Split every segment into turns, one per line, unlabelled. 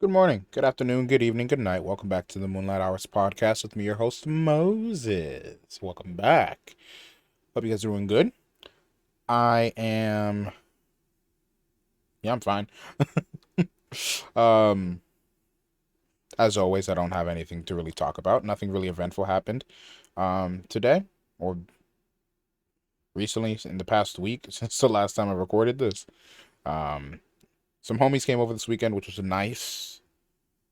Good morning, good afternoon, good evening, good night. Welcome back to the Moonlight Hours podcast with me, your host, Moses. Welcome back. Hope you guys are doing good. I am, yeah, I'm fine. Um, as always, I don't have anything to really talk about. Nothing really eventful happened, today or recently in the past week since the last time I recorded this. Um, some homies came over this weekend, which was nice.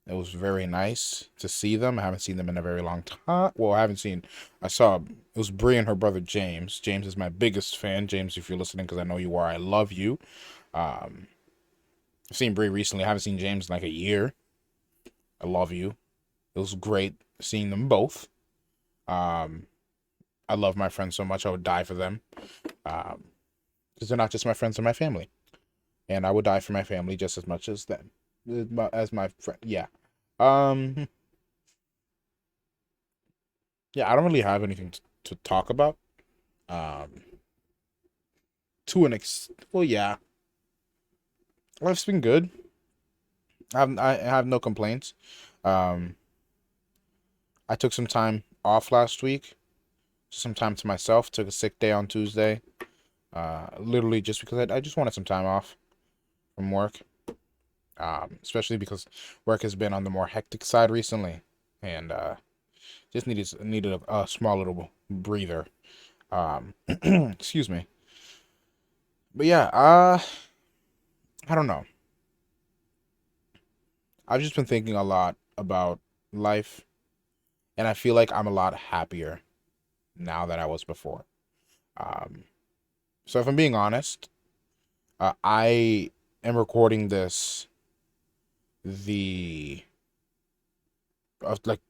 It was very nice to see them. I haven't seen them in a very long time. Well, I saw, it was Brie and her brother James. James is my biggest fan. James, if you're listening, because I know you are, I love you. Um, I've seen Brie recently. I haven't seen James in like a year. I love you. It was great seeing them both. Um, I love my friends so much. I would die for them. Because they're not just my friends, they're my family. And I would die for my family just as much as them. As my friend. Yeah. Um, yeah, I don't really have anything to talk about. Um, well, yeah, life's been good. I have no complaints. Um, I took some time off last week, some time to myself. Took a sick day on Tuesday. Literally just because I just wanted some time off from work. Especially because work has been on the more hectic side recently, and just needed a small little breather. Excuse me. But yeah, I don't know. I've just been thinking a lot about life, and I feel like I'm a lot happier now than I was before. Um, so if I'm being honest, I am recording this the like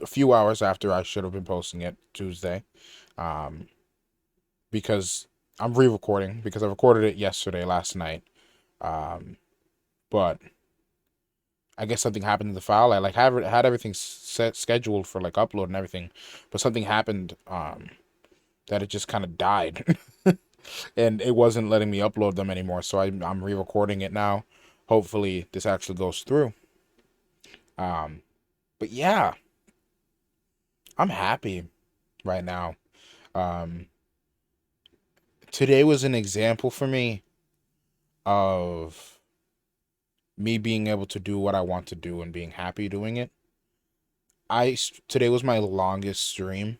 a few hours after I should have been posting it Tuesday, um, because I'm re-recording because I recorded it yesterday, last night, um, but I guess something happened to the file. I like had everything set scheduled for like upload and everything, but something happened that it just kind of died. And it wasn't letting me upload them anymore. So I'm re-recording it now. Hopefully this actually goes through. Um, but yeah, I'm happy right now. Um, Today was an example for me of me being able to do what I want to do and being happy doing it. Today was my longest stream.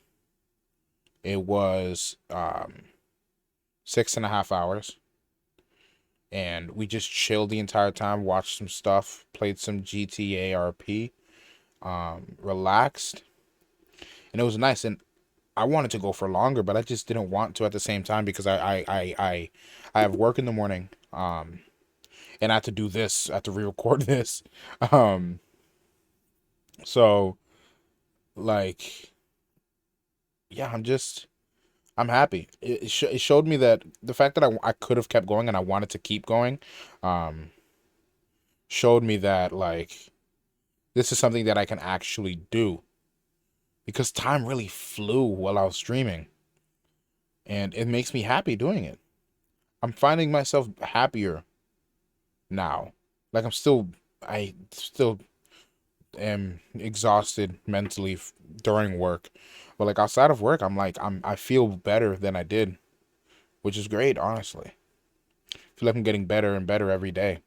It was 6.5 hours, and we just chilled the entire time, watched some stuff, played some GTA RP, relaxed, and it was nice. And I wanted to go for longer, but I just didn't want to at the same time because I have work in the morning, and I had to do this, I had to re-record this, um, so like, yeah, I'm happy. It showed me that the fact that I could have kept going and I wanted to keep going, um, showed me that like this is something that I can actually do because time really flew while I was streaming, and it makes me happy doing it. I'm finding myself happier now. Like I still am exhausted mentally during work, but like outside of work, I feel better than I did, which is great, honestly. I feel like I'm getting better and better every day.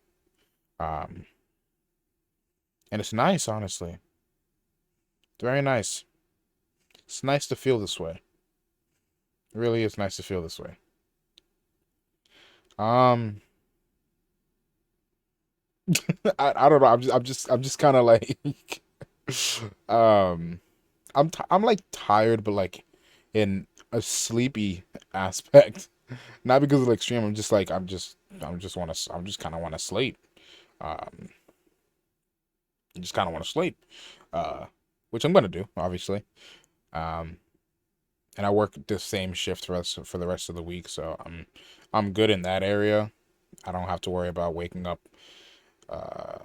Um, and it's nice, honestly. It's very nice. It's nice to feel this way. It really is nice to feel this way. Um, I don't know. I'm just kind of like, um, I'm like tired, but like in a sleepy aspect. Not because of the extreme. I'm just like I'm just kind of want to sleep. Um, I just kind of want to sleep. Uh, which I'm gonna do, obviously. Um, and I work the same shift for the rest of the week, so I'm good in that area. I don't have to worry about waking up, uh,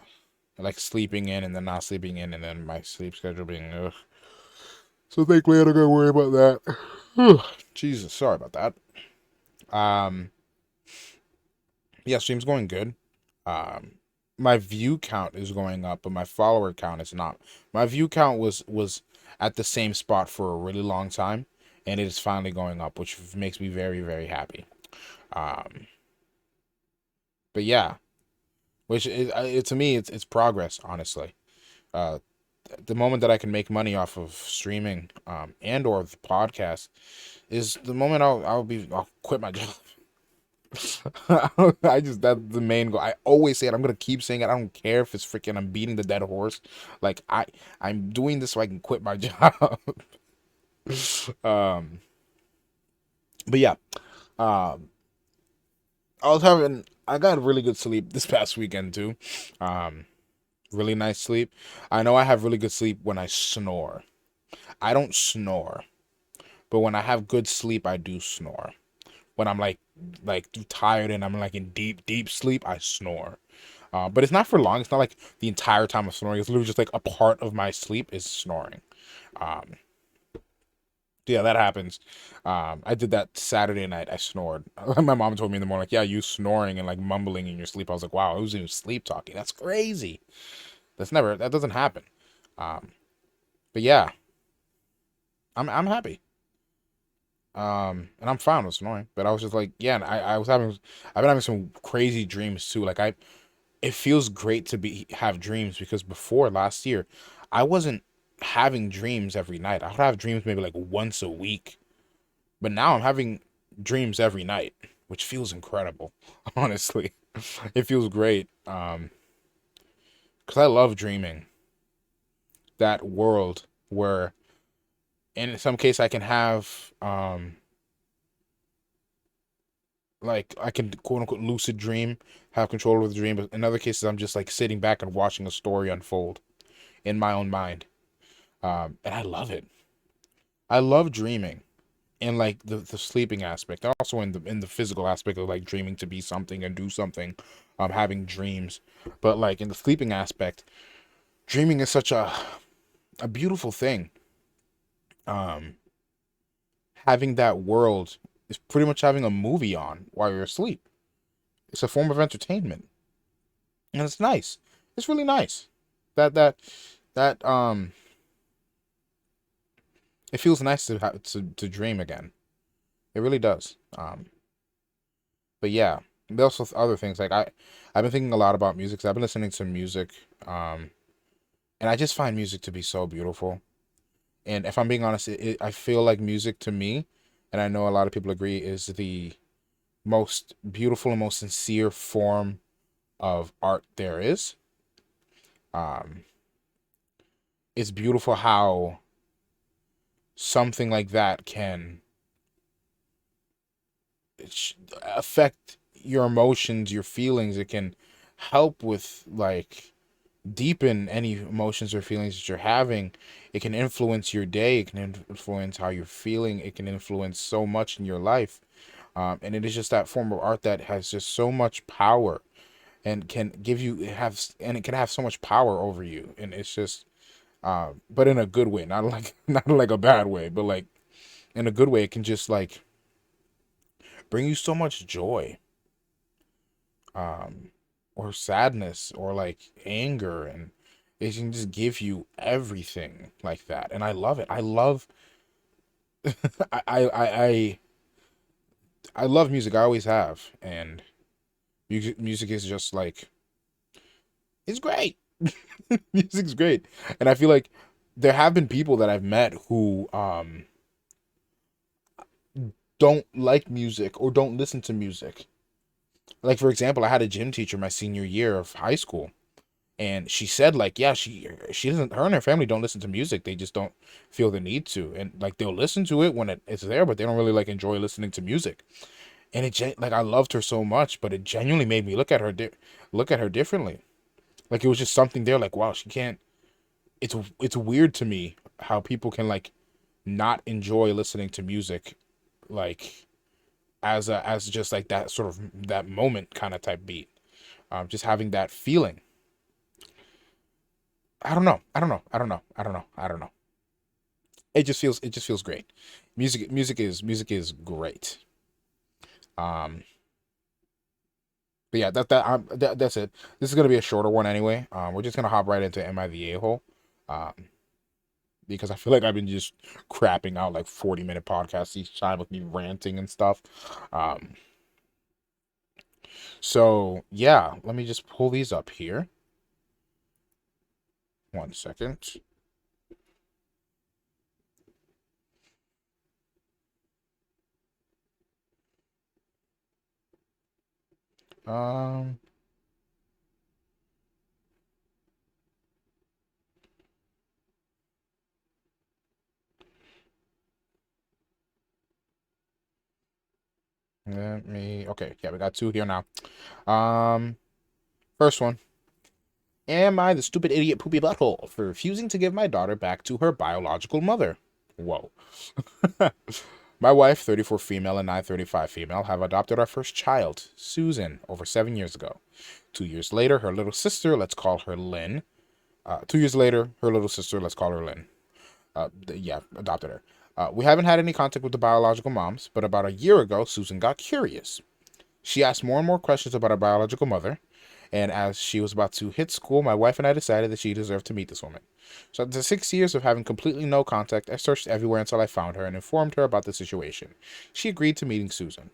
like sleeping in and then not sleeping in, and then my sleep schedule being ugh. So thankfully, I don't gotta worry about that. Jesus, sorry about that. Um, yeah, stream's going good. Um, my view count is going up, but my follower count is not. My view count was at the same spot for a really long time, and it is finally going up, which makes me very, very happy. Um, but yeah, which is, to me, it's progress, honestly. Uh, the moment that I can make money off of streaming, and or the podcast is the moment I'll quit my job. I just that's the main goal. I always say it. I'm gonna keep saying it. I don't care if it's freaking I'm beating the dead horse. Like I'm doing this so I can quit my job. um, but yeah, um, I got really good sleep this past weekend too. Um, really nice sleep. I know I have really good sleep when I snore. I don't snore, but when I have good sleep, I do snore. When I'm like tired and I'm like in deep deep sleep, I snore. But it's not for long. It's not like the entire time of snoring. It's literally just like a part of my sleep is snoring. Um, yeah, that happens. I did that Saturday night. I snored. My mom told me in the morning, like, yeah, you snoring and like mumbling in your sleep. I was like, wow, I was even sleep talking. That's crazy. That doesn't happen. Um, but yeah, I'm happy. And I'm fine with snoring. But I was just like, yeah, and I've been having some crazy dreams too. It feels great to be have dreams because before last year, I wasn't having dreams every night. I would have dreams maybe like once a week, but now I'm having dreams every night, which feels incredible. Honestly, it feels great. Because I love dreaming that world where, in some case, I can have like I can quote unquote lucid dream, have control over the dream, but in other cases, I'm just like sitting back and watching a story unfold in my own mind. And I love it. I love dreaming and like the sleeping aspect, and also in the physical aspect of like dreaming to be something and do something, having dreams. But like in the sleeping aspect, dreaming is such a beautiful thing. Um, Having that world is pretty much having a movie on while you're asleep. It's a form of entertainment, and it's nice. It's really nice. That that that it feels nice to to dream again. It really does. But yeah, there's also other things like I've been thinking a lot about music. 'Cause I've been listening to music, um, and I just find music to be so beautiful. And if I'm being honest, I feel like music to me, and I know a lot of people agree, is the most beautiful and most sincere form of art there is. Um, it's beautiful how something like that can affect your emotions, your feelings. It can help with like deepen any emotions or feelings that you're having. It can influence your day. It can influence how you're feeling. It can influence so much in your life. And it is just that form of art that has just so much power and can give you and it can have so much power over you. And it's just, but in a good way, not like not like a bad way, but like in a good way. It can just like bring you so much joy, um, or sadness, or like anger, and it can just give you everything like that. And I love it. I love I I I I, I love music. I always have, and music is just like it's great. Music's great, and I feel like there have been people that I've met who don't like music or don't listen to music. Like for example, I had a gym teacher my senior year of high school, and she said like yeah, she doesn't, her and her family don't listen to music. They just don't feel the need to, and like they'll listen to it when it's there, but they don't really like enjoy listening to music. And like I loved her so much, but it genuinely made me look at her differently. Like it was just something there, like wow, she can't. It's weird to me how people can like not enjoy listening to music, like as just like that sort of that moment kind of type beat. Just having that feeling. I don't know. I don't know. I don't know. I don't know. I don't know. It just feels great. Music is great. Um But yeah, that's it. This is gonna be a shorter one anyway. We're just gonna hop right into Am I the A-hole? Um, because I feel like I've been just crapping out like 40-minute podcasts each time with me ranting and stuff. Um, so yeah, let me just pull these up here. 1 second. Um, Let me. Okay, yeah, we got two here now. Um, First one. Am I the stupid idiot poopy butthole for refusing to give my daughter back to her biological mother? Whoa. My wife, 34 female, and I, 35 female, have adopted our first child, Susan, over 7 years ago. 2 years later, her little sister, let's call her Lynn. 2 years later, her little sister, let's call her Lynn. Yeah, adopted her. We haven't had any contact with the biological moms, but about a year ago, Susan got curious. She asked more and more questions about her biological mother, and as she was about to hit school, my wife and I decided that she deserved to meet this woman. So after 6 years of having completely no contact, I searched everywhere until I found her and informed her about the situation. She agreed to meeting Susan.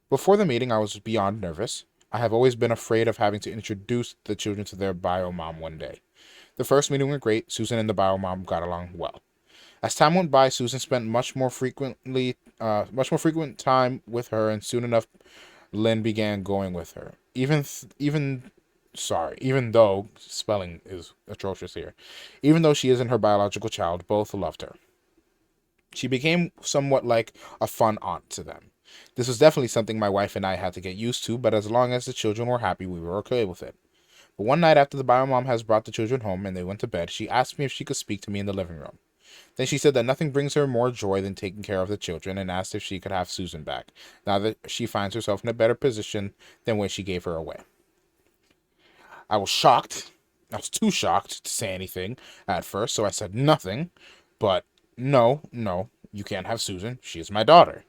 Before the meeting, I was beyond nervous. I have always been afraid of having to introduce the children to their bio mom one day. The first meeting went great. Susan and the bio mom got along well. As time went by, Susan spent much more frequent time with her, and soon enough, Lynn began going with her. Even though spelling is atrocious here, even though she isn't her biological child, both loved her. She became somewhat like a fun aunt to them. This was definitely something my wife and I had to get used to, but as long as the children were happy, we were okay with it. But one night after the bio mom has brought the children home and they went to bed, she asked me if she could speak to me in the living room. Then she said that nothing brings her more joy than taking care of the children and asked if she could have Susan back, now that she finds herself in a better position than when she gave her away. I was shocked. I was too shocked to say anything at first, so I said nothing. But no, you can't have Susan. She is my daughter.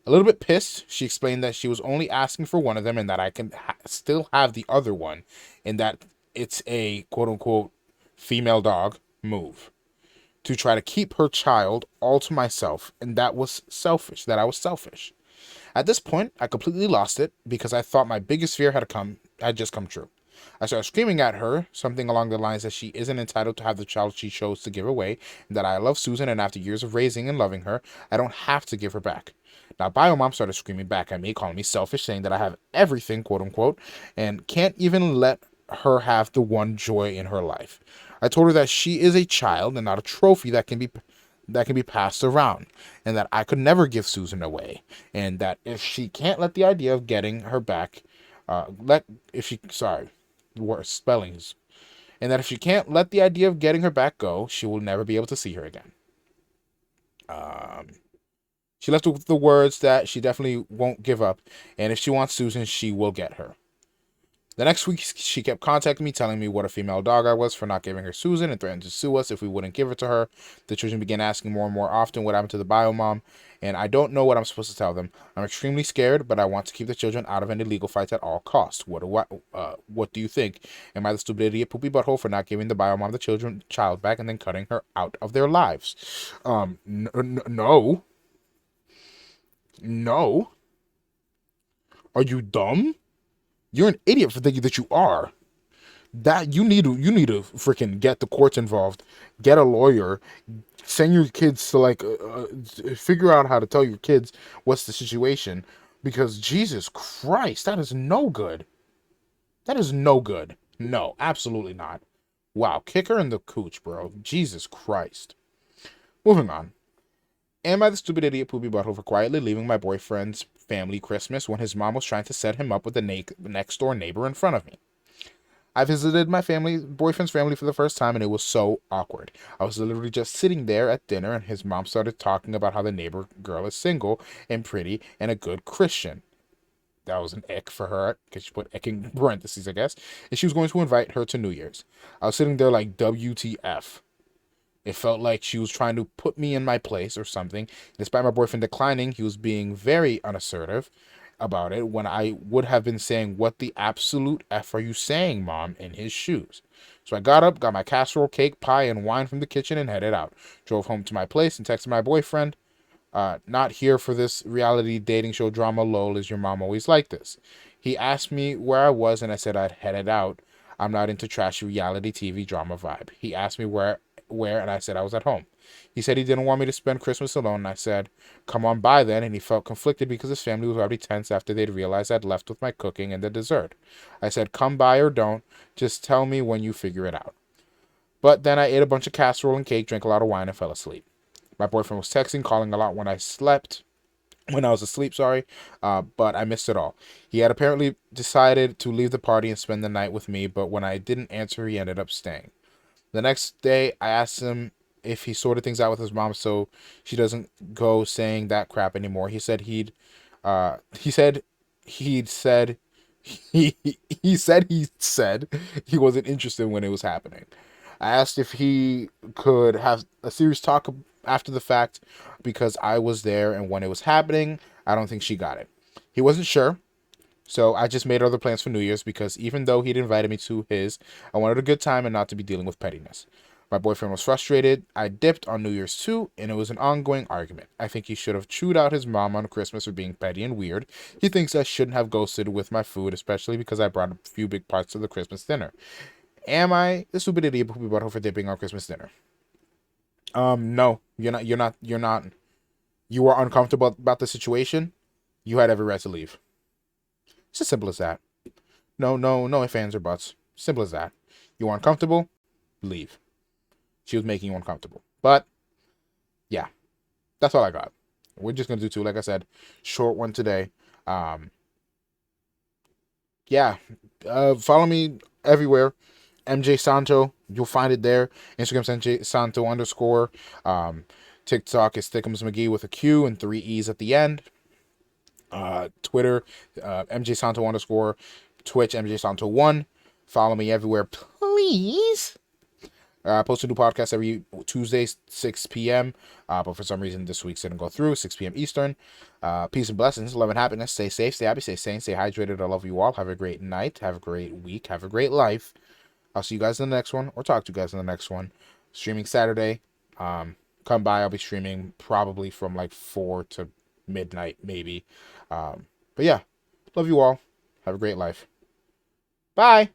A little bit pissed, she explained that she was only asking for one of them and that I can still have the other one, and that it's a quote unquote female dog move to try to keep her child all to myself, and that was selfish, that I was selfish. At this point, I completely lost it because I thought my biggest fear had just come true. I started screaming at her, something along the lines that she isn't entitled to have the child she chose to give away, and that I love Susan and after years of raising and loving her, I don't have to give her back. Now, Biomom started screaming back at me, calling me selfish, saying that I have everything, quote unquote, and can't even let her have the one joy in her life. I told her that she is a child and not a trophy that can be passed around, and that I could never give Susan away, and that if she can't let the idea of getting her back, let if she sorry, worse spellings, and that if she can't let the idea of getting her back go, she will never be able to see her again. Um, she left with the words that she definitely won't give up, and if she wants Susan, she will get her. The next week, she kept contacting me, telling me what a female dog I was for not giving her Susan and threatened to sue us if we wouldn't give it to her. The children began asking more and more often what happened to the bio mom, and I don't know what I'm supposed to tell them. I'm extremely scared, but I want to keep the children out of any legal fights at all costs. What do you think? Am I the stupid idiot poopy butthole for not giving the bio mom the child back and then cutting her out of their lives? No, no. Are you dumb? You're an idiot for thinking that you are. That you need to freaking get the courts involved, get a lawyer, send your kids to figure out how to tell your kids what's the situation, because Jesus Christ, that is no good. That is no good. No, absolutely not. Wow, kick her in the cooch, bro. Jesus Christ. Moving on. Am I the stupid idiot poopy butthole for quietly leaving my boyfriend's family Christmas when his mom was trying to set him up with the next door neighbor in front of me? I visited my boyfriend's family for the first time, and it was so awkward. I was literally just sitting there at dinner, and his mom started talking about how the neighbor girl is single and pretty and a good Christian. That was an ick for her, because she put ick in parentheses, I guess. And she was going to invite her to New Year's. I was sitting there like, WTF. It felt like she was trying to put me in my place or something. Despite my boyfriend declining, he was being very unassertive. about it when I would have been saying, "What the absolute F are you saying, Mom?" in his shoes. So I got up, got my casserole, cake, pie, and wine from the kitchen and headed out. Drove home to my place and texted my boyfriend, not here for this reality dating show drama, lol, is your mom always like this? He asked me where I was and I said I'd headed out. I'm not into trashy reality TV drama vibe. He asked me where and I said I was at home. He said he didn't want me to spend Christmas alone and I said, come on by then, and he felt conflicted because his family was already tense after they'd realized I'd left with my cooking and the dessert. I said, come by or don't, just tell me when you figure it out. But then I ate a bunch of casserole and cake, drank a lot of wine, and fell asleep. My boyfriend was texting, calling a lot when I was asleep, sorry, but I missed it all. He had apparently decided to leave the party and spend the night with me, but when I didn't answer, he ended up staying. The next day, I asked him if he sorted things out with his mom so she doesn't go saying that crap anymore. He said he'd said, he said he wasn't interested when it was happening. I asked if he could have a serious talk after the fact because I was there and when it was happening, I don't think she got it. He wasn't sure, so I just made other plans for New Year's because even though he'd invited me to his, I wanted a good time and not to be dealing with pettiness. My boyfriend was frustrated. I dipped on New Year's too, and it was an ongoing argument. I think he should have chewed out his mom on Christmas for being petty and weird. He thinks I shouldn't have ghosted with my food, especially because I brought a few big parts to the Christmas dinner. Am I the stupid idiot who brought her for dipping on Christmas dinner? No, you're not. You're not. You're not. You are uncomfortable about the situation. You had every right to leave. It's as simple as that. No, no, no ifs, ands, or buts. Simple as that. You are uncomfortable. Leave. She was making you uncomfortable. But yeah, that's all I got. We're just gonna do two, like I said, short one today. Um, yeah. Follow me everywhere. MJ Santo, you'll find it there. Instagram's MJ Santo underscore. Um, TikTok is Thickums McGee with a Q and three E's at the end. Twitter, MJ Santo underscore. Twitch, MJ Santo 1. Follow me everywhere, please. I post a new podcast every Tuesday, 6 p.m. But for some reason, this week didn't go through, 6 p.m. Eastern. Peace and blessings, love and happiness. Stay safe, stay happy, stay sane, stay hydrated. I love you all. Have a great night. Have a great week. Have a great life. I'll see you guys in the next one, or talk to you guys in the next one. Streaming Saturday. Come by. I'll be streaming probably from like 4 to midnight, maybe. But yeah, love you all. Have a great life. Bye.